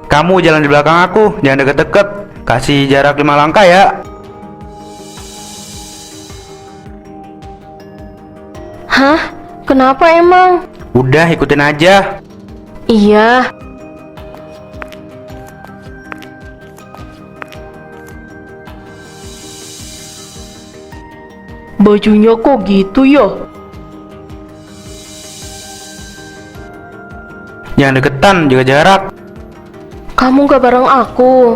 Kamu jalan di belakang aku, jangan deket-deket. Kasih jarak 5 langkah ya. Hah? Kenapa emang? Udah, ikutin aja. Iya. Bajunya kok gitu ya? Jangan deketan, jaga jarak. Kamu gak bareng aku.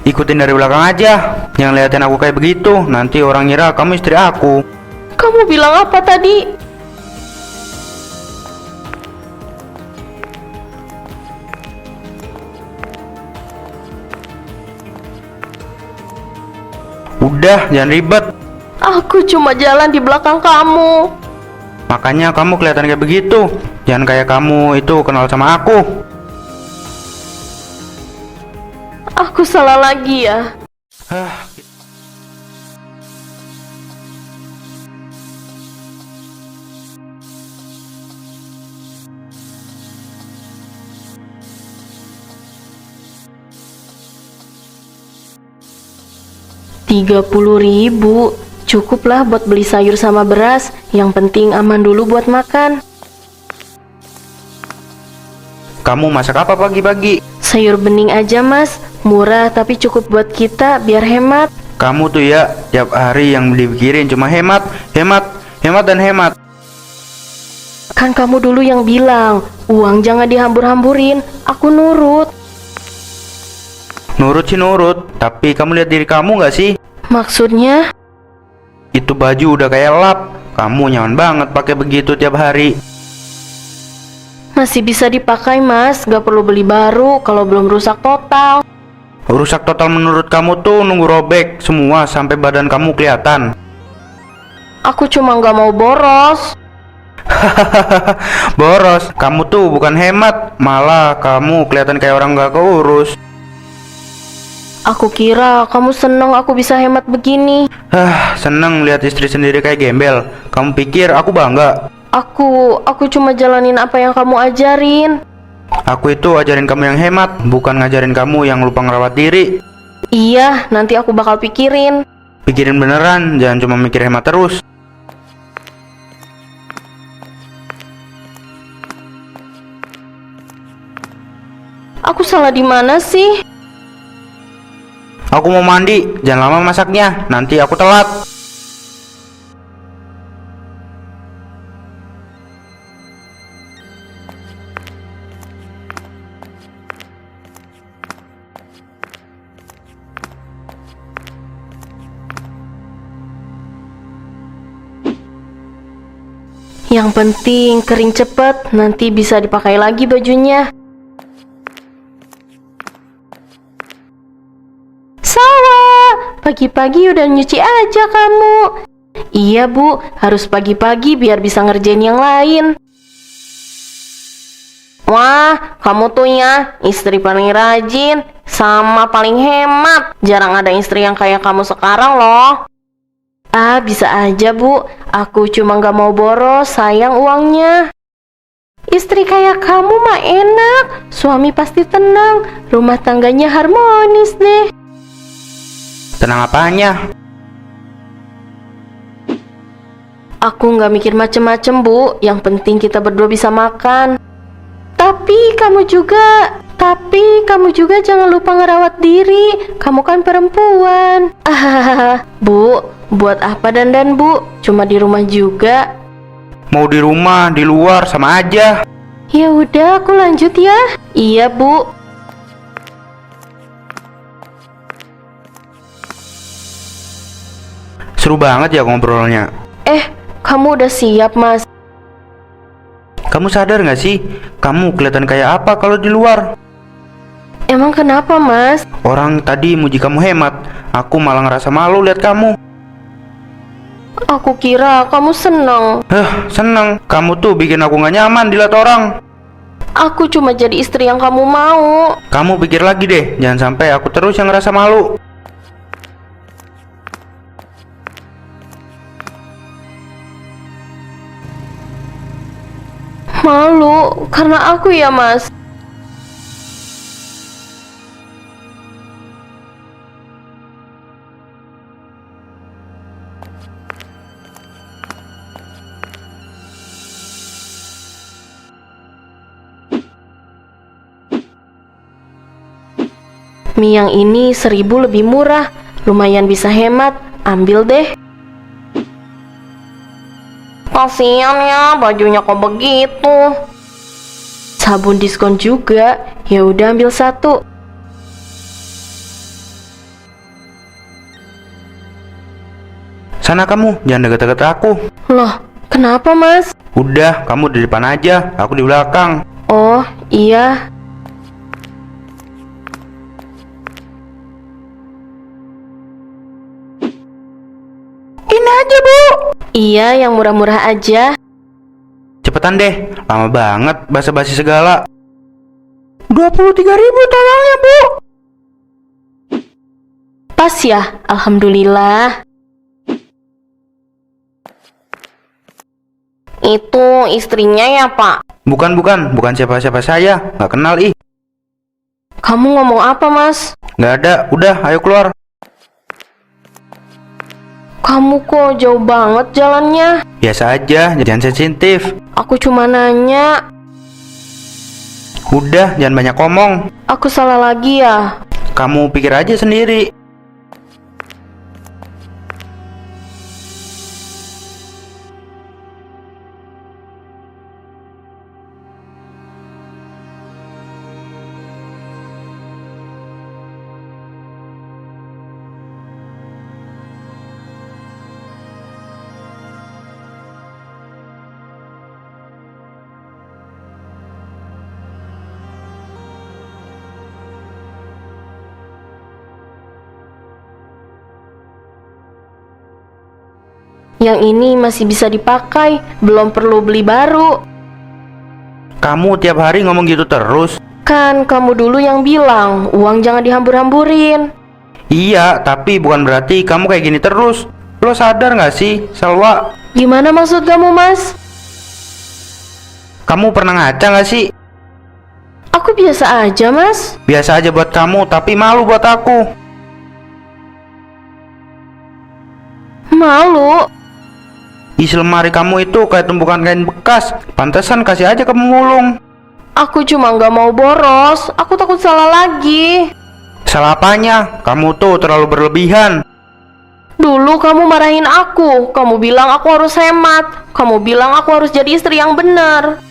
Ikutin dari belakang aja. Jangan liatin aku kayak begitu, nanti orang ngira kamu istri aku. Kamu bilang apa tadi? Udah, jangan ribet. Aku cuma jalan di belakang kamu. Makanya kamu kelihatan kayak begitu. Jangan kayak kamu itu kenal sama aku. Aku salah lagi ya. Hah. Rp30.000 cukuplah buat beli sayur sama beras. Yang penting aman dulu buat makan. Kamu masak apa pagi-pagi? Sayur bening aja mas, murah tapi cukup buat kita biar hemat. Kamu tuh ya, tiap hari yang dipikirin cuma hemat, hemat, hemat dan hemat. Kan kamu dulu yang bilang, uang jangan dihambur-hamburin. Aku nurut. Nurut sih nurut, tapi kamu lihat diri kamu nggak sih? Maksudnya? Itu baju udah kayak lap. Kamu nyaman banget pakai begitu tiap hari. Masih bisa dipakai mas, gak perlu beli baru kalau belum rusak total. Rusak total menurut kamu tuh nunggu robek semua sampai badan kamu kelihatan. Aku cuma gak mau boros. Boros, kamu tuh bukan hemat, malah kamu kelihatan kayak orang gak keurus. Aku kira kamu seneng aku bisa hemat begini. Seneng lihat istri sendiri kayak gembel. Kamu pikir aku bangga? Aku cuma jalanin apa yang kamu ajarin. Aku itu ajarin kamu yang hemat, bukan ngajarin kamu yang lupa ngerawat diri. Iya, nanti aku bakal pikirin. Pikirin beneran, jangan cuma mikir hemat terus. Aku salah di mana sih? Aku mau mandi, jangan lama masaknya, nanti aku telat. Yang penting kering cepet, nanti bisa dipakai lagi bajunya. Salah, pagi-pagi udah nyuci aja kamu. Iya bu, harus pagi-pagi biar bisa ngerjain yang lain. Wah, kamu tuh ya, istri paling rajin, sama paling hemat. Jarang ada istri yang kayak kamu sekarang loh. Ah, bisa aja bu, aku cuma gak mau boros, sayang uangnya. Istri kayak kamu mah enak, suami pasti tenang, rumah tangganya harmonis deh. Tenang apanya? Aku gak mikir macem-macem bu, yang penting kita berdua bisa makan. Tapi kamu juga jangan lupa ngerawat diri, kamu kan perempuan. Bu, buat apa dandan bu? Cuma di rumah juga. Mau di rumah, di luar, sama aja. Ya udah, aku lanjut ya. Iya bu. Seru banget ya ngobrolnya. Kamu udah siap mas? Kamu sadar gak sih? Kamu kelihatan kayak apa kalau di luar? Emang kenapa mas? Orang tadi muji kamu hemat, aku malah ngerasa malu lihat kamu. Aku kira kamu seneng. Seneng. Kamu tuh bikin aku gak nyaman dilihat orang. Aku cuma jadi istri yang kamu mau. Kamu pikir lagi deh, jangan sampai aku terus yang ngerasa malu. Malu karena aku ya mas. mie yang ini 1.000 lebih murah. Lumayan bisa hemat. Ambil deh. Kasian ya, bajunya kok begitu. Sabun diskon juga. Ya udah ambil 1. Sana kamu, jangan deket-deket aku. Loh, kenapa mas? Udah, kamu di depan aja, aku di belakang. Oh, iya. Ini aja, Bu. Iya, yang murah-murah aja. Cepetan deh, lama banget basa-basi segala. 23.000 tolongnya, Bu. Pas ya, alhamdulillah. Itu istrinya ya, Pak? Bukan siapa-siapa saya, nggak kenal ih. Kamu ngomong apa, Mas? Nggak ada, udah, ayo keluar. Kamu kok jauh banget jalannya? Biasa aja, jangan sensitif. Aku cuma nanya. Udah, jangan banyak ngomong. Aku salah lagi ya? Kamu pikir aja sendiri. Yang ini masih bisa dipakai, belum perlu beli baru. Kamu tiap hari ngomong gitu terus. Kan kamu dulu yang bilang, uang jangan dihambur-hamburin. Iya, tapi bukan berarti kamu kayak gini terus. Lo sadar gak sih, Salwa? Gimana maksud kamu, Mas? Kamu pernah ngaca gak sih? Aku biasa aja, Mas. Biasa aja buat kamu, tapi malu buat aku. Malu? Isi lemari kamu itu kayak tumpukan kain bekas. Pantesan kasih aja ke pemulung. Aku cuma nggak mau boros. Aku takut salah lagi. Salah apanya? Kamu tuh terlalu berlebihan. Dulu kamu marahin aku. Kamu bilang aku harus hemat. Kamu bilang aku harus jadi istri yang benar.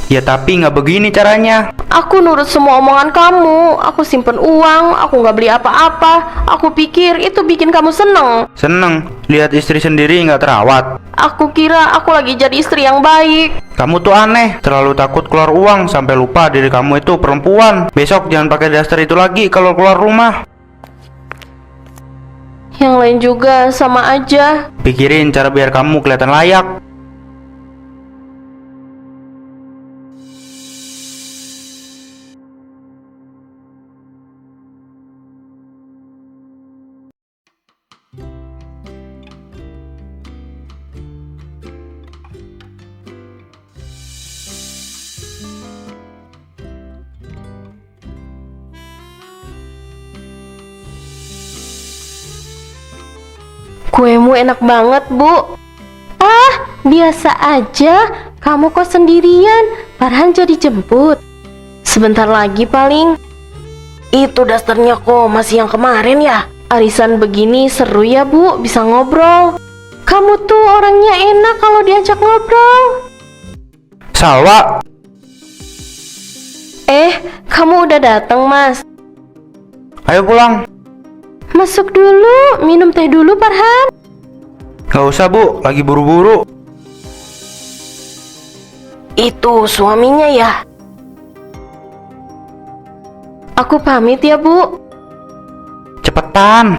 Ya tapi nggak begini caranya. Aku nurut semua omongan kamu. Aku simpen uang. Aku nggak beli apa-apa. Aku pikir itu bikin kamu seneng. Seneng lihat istri sendiri nggak terawat. Aku kira aku lagi jadi istri yang baik. Kamu tuh aneh, terlalu takut keluar uang sampai lupa diri kamu itu perempuan. Besok jangan pakai daster itu lagi kalau keluar rumah. Yang lain juga sama aja. Pikirin cara biar kamu kelihatan layak. Kuemu enak banget, Bu. Ah, biasa aja. Kamu kok sendirian? Farhan jadi jemput. Sebentar lagi paling. Itu dasternya kok masih yang kemarin ya? Arisan begini seru ya, Bu, bisa ngobrol. Kamu tuh orangnya enak kalau diajak ngobrol. Salwa, Kamu udah datang, Mas. ayo pulang. Masuk dulu, minum teh dulu, Farhan. Gak usah Bu, lagi buru-buru. Itu suaminya ya? Aku pamit ya, Bu. Cepetan.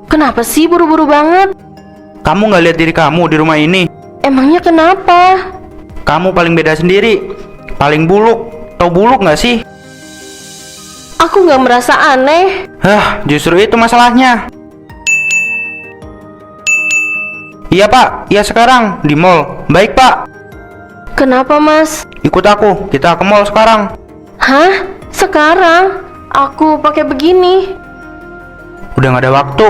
Kenapa sih buru-buru banget? Kamu gak lihat diri kamu di rumah ini? Emangnya kenapa? Kamu paling beda sendiri. Paling buluk. Tau buluk gak sih? Aku nggak merasa aneh. Hah, justru itu masalahnya. Iya Pak, iya sekarang di mall. Baik Pak. Kenapa, Mas? Ikut aku, kita ke mall sekarang. Hah? Sekarang? Aku pakai begini. Udah gak ada waktu.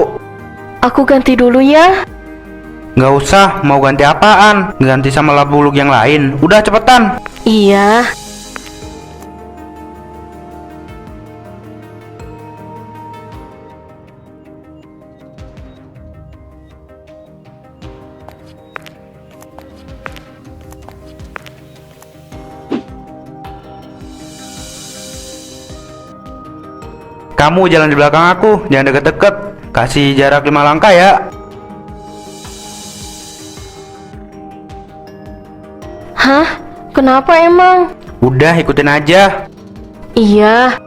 Aku ganti dulu ya. Nggak usah, mau ganti apaan? Ganti sama lap buluk yang lain. Udah cepetan. Iya. Kamu jalan di belakang aku, jangan deket-deket. Kasih jarak 5 langkah ya. Hah? Kenapa emang? Udah ikutin aja. Iya.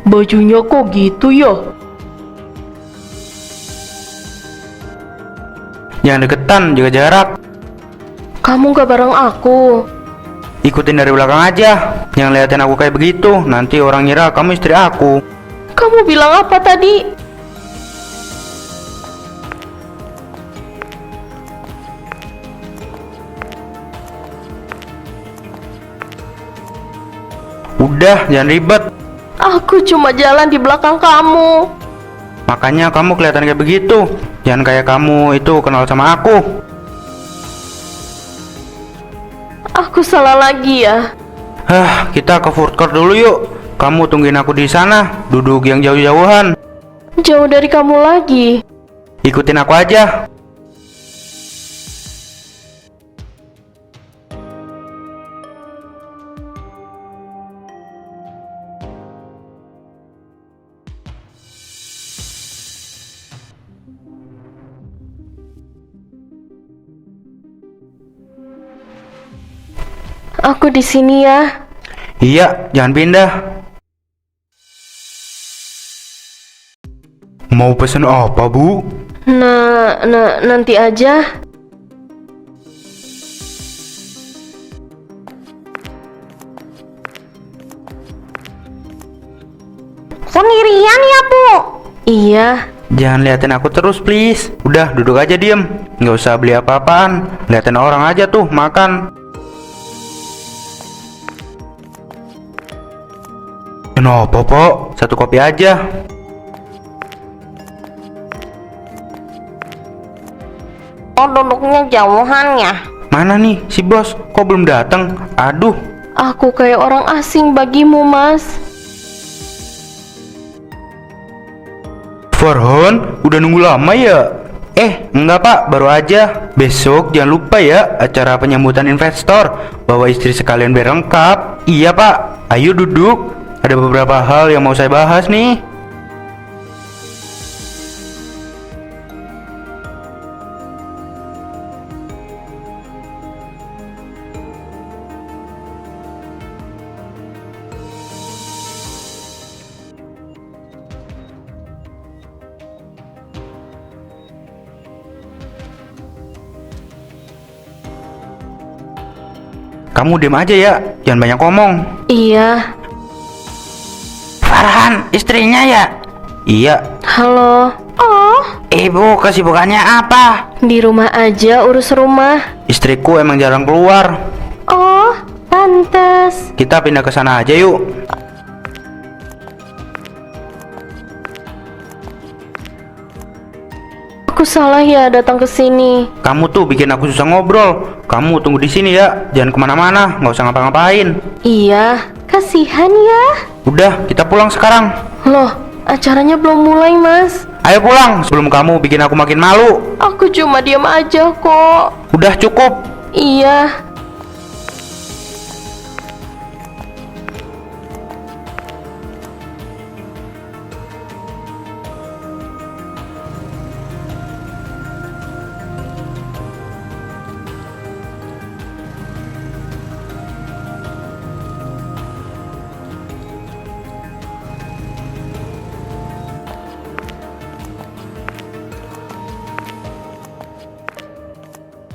Bajunya kok gitu ya? Jangan deketan, jaga jarak. Kamu gak bareng aku. Ikutin dari belakang aja. Jangan liatin aku kayak begitu, nanti orang ngira kamu istri aku. Kamu bilang apa tadi? Udah, jangan ribet. Aku cuma jalan di belakang kamu. Makanya kamu kelihatan kayak begitu. Jangan kayak kamu itu kenal sama aku. Aku salah lagi ya. Hah, kita ke food court dulu yuk. Kamu tungguin aku di sana, duduk yang jauh-jauhan. Jauh dari kamu lagi. Ikutin aku aja. Aku di sini ya. Iya, jangan pindah. Mau pesen apa, Bu? Nanti aja. Sendirian ya, Bu? Iya. Jangan liatin aku terus, please. Udah, duduk aja diem. Nggak usah beli apa-apaan. Liatin orang aja tuh, makan. Kenapa, Pok? Satu kopi aja. Oh, duduknya jauhan ya? Mana nih si bos? Kok belum datang? Aduh. Aku kayak orang asing bagimu, Mas. Farhan, udah nunggu lama ya? Enggak Pak, baru aja. Besok jangan lupa ya, acara penyambutan investor. Bawa istri sekalian biar lengkap. Iya Pak, ayo duduk. Ada beberapa hal yang mau saya bahas nih. Kamu diam aja ya, jangan banyak ngomong. Iya. Farhan, istrinya ya? Iya. Halo. Oh, Ibu, kesibukannya apa? di rumah aja urus rumah. Istriku emang jarang keluar. Oh, pantes. Kita pindah ke sana aja yuk. Aku salah ya datang ke sini. Kamu tuh bikin aku susah ngobrol. Kamu tunggu di sini ya, jangan kemana-mana, nggak usah ngapa-ngapain. Iya, kasihan ya. Udah, kita pulang sekarang. Loh, acaranya belum mulai, Mas. Ayo pulang, sebelum kamu bikin aku makin malu. Aku cuma diam aja kok. Udah cukup. Iya.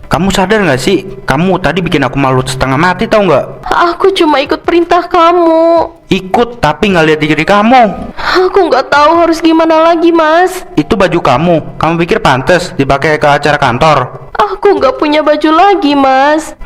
Kamu sadar nggak sih? Kamu tadi bikin aku malu setengah mati, tau nggak? Aku cuma ikut perintah kamu. Ikut tapi nggak lihat diri kamu. Aku nggak tahu harus gimana lagi, Mas. Itu baju kamu. Kamu pikir pantas dipakai ke acara kantor? Aku nggak punya baju lagi, Mas.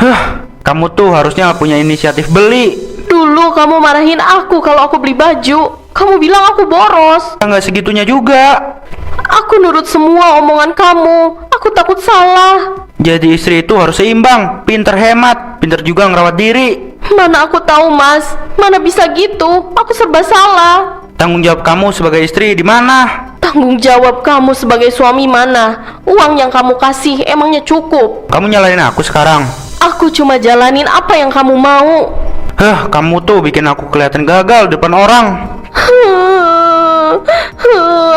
Kamu tuh harusnya punya inisiatif beli. Dulu kamu marahin aku kalau aku beli baju. Kamu bilang aku boros. Nggak segitunya juga. Aku nurut semua omongan kamu. Aku takut salah. Jadi istri itu harus seimbang, pinter hemat, pinter juga ngerawat diri. Mana aku tahu, Mas. Mana bisa gitu? Aku serba salah. Tanggung jawab kamu sebagai istri di mana? Tanggung jawab kamu sebagai suami mana? Uang yang kamu kasih emangnya cukup? Kamu nyalain aku sekarang. Aku cuma jalanin apa yang kamu mau. Kamu tuh bikin aku kelihatan gagal depan orang.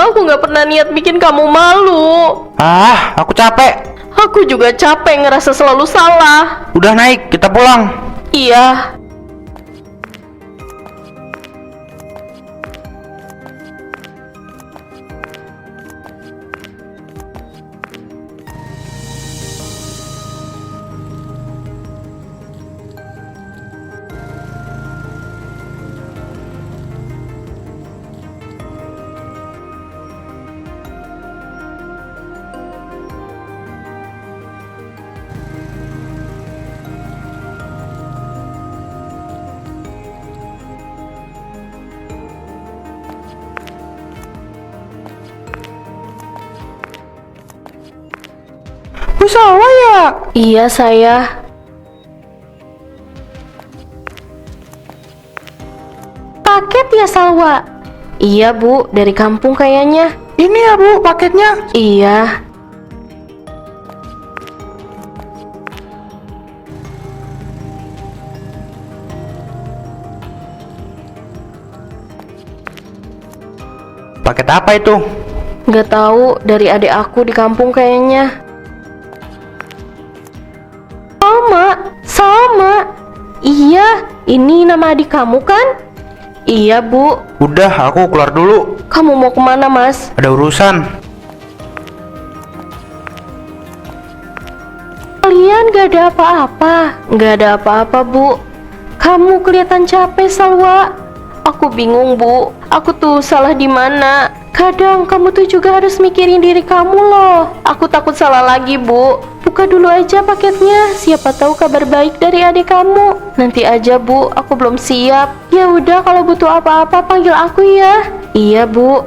Aku nggak pernah niat bikin kamu malu. Aku capek. Aku juga capek ngerasa selalu salah. Udah naik, kita pulang. Iya. Bu Salwa ya? Iya, saya. Paket ya, Salwa? Iya, Bu, dari kampung kayaknya. Ini ya Bu, paketnya. Iya. Paket apa itu? Nggak tahu, dari adik aku di kampung kayaknya. Sama. Iya, ini nama adik kamu kan? Iya, Bu. Udah, aku keluar dulu. Kamu mau kemana, Mas? Ada urusan. Kalian gak ada apa-apa? Gak ada apa-apa, Bu. Kamu kelihatan capek, Salwa. Aku bingung, Bu. Aku tuh salah di mana? Kadang kamu tuh juga harus mikirin diri kamu loh. Aku takut salah lagi, Bu. Buka dulu aja paketnya. Siapa tahu kabar baik dari adik kamu. Nanti aja, Bu. Aku belum siap. Ya udah, kalau butuh apa-apa panggil aku ya. Iya, Bu.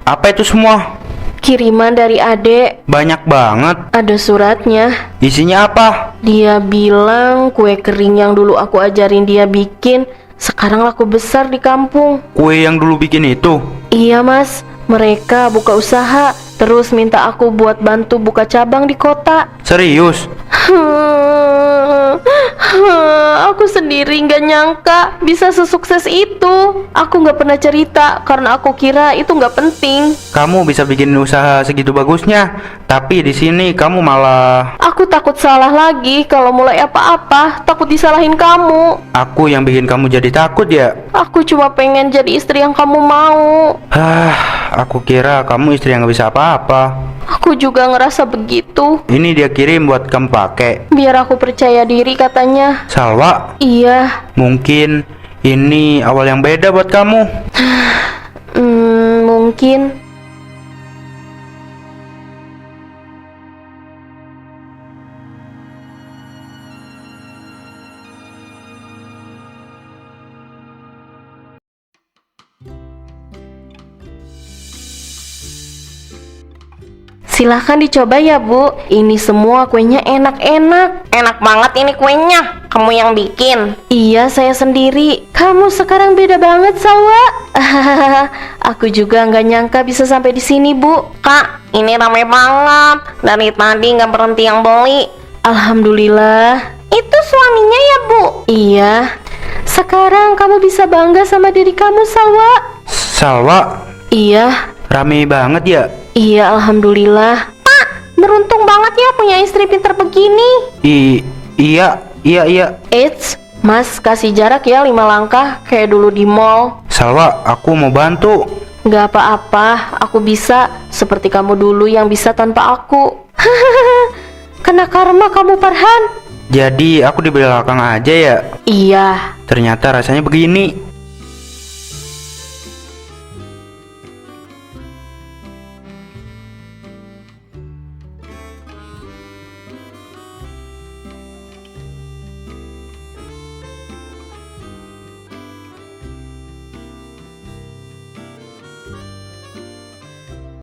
Apa itu semua? Kiriman dari adek. Banyak banget. Ada suratnya. Isinya apa? Dia bilang kue kering yang dulu aku ajarin dia bikin sekarang laku besar di kampung. Kue yang dulu bikin itu? Iya, Mas. Mereka buka usaha, terus minta aku buat bantu buka cabang di kota. Serius? Aku sendiri nggak nyangka bisa sesukses itu. Aku nggak pernah cerita karena aku kira itu nggak penting. Kamu bisa bikin usaha segitu bagusnya, tapi di sini kamu malah... Aku takut salah lagi kalau mulai apa-apa, takut disalahin kamu. Aku yang bikin kamu jadi takut ya? Aku cuma pengen jadi istri yang kamu mau. Aku kira kamu istri yang gak bisa apa-apa. Aku juga ngerasa begitu. Ini dia kirim buat kamu pakai. Biar aku percaya diri katanya. Salwa, Iya. mungkin ini awal yang beda buat kamu. Mungkin. Silahkan dicoba ya, Bu. Ini semua kuenya enak-enak. Enak banget ini kuenya. Kamu yang bikin? Iya, saya sendiri. Kamu sekarang beda banget, Salwa. Aku juga nggak nyangka bisa sampai di sini, Bu. Kak, ini ramai banget. Dari tadi nggak berhenti yang beli. Alhamdulillah. Itu suaminya ya, Bu? Iya. Sekarang kamu bisa bangga sama diri kamu, Salwa. Salwa, Iya. rame banget ya? Iya, alhamdulillah. Pak, beruntung banget ya punya istri pinter begini. Iya. Eits, Mas, kasih jarak ya 5 langkah kayak dulu di mall. Salwa, aku mau bantu. Gak apa-apa, aku bisa. Seperti kamu dulu yang bisa tanpa aku. Kena karma kamu, Farhan. Jadi aku di belakang aja ya? Iya. Ternyata rasanya begini.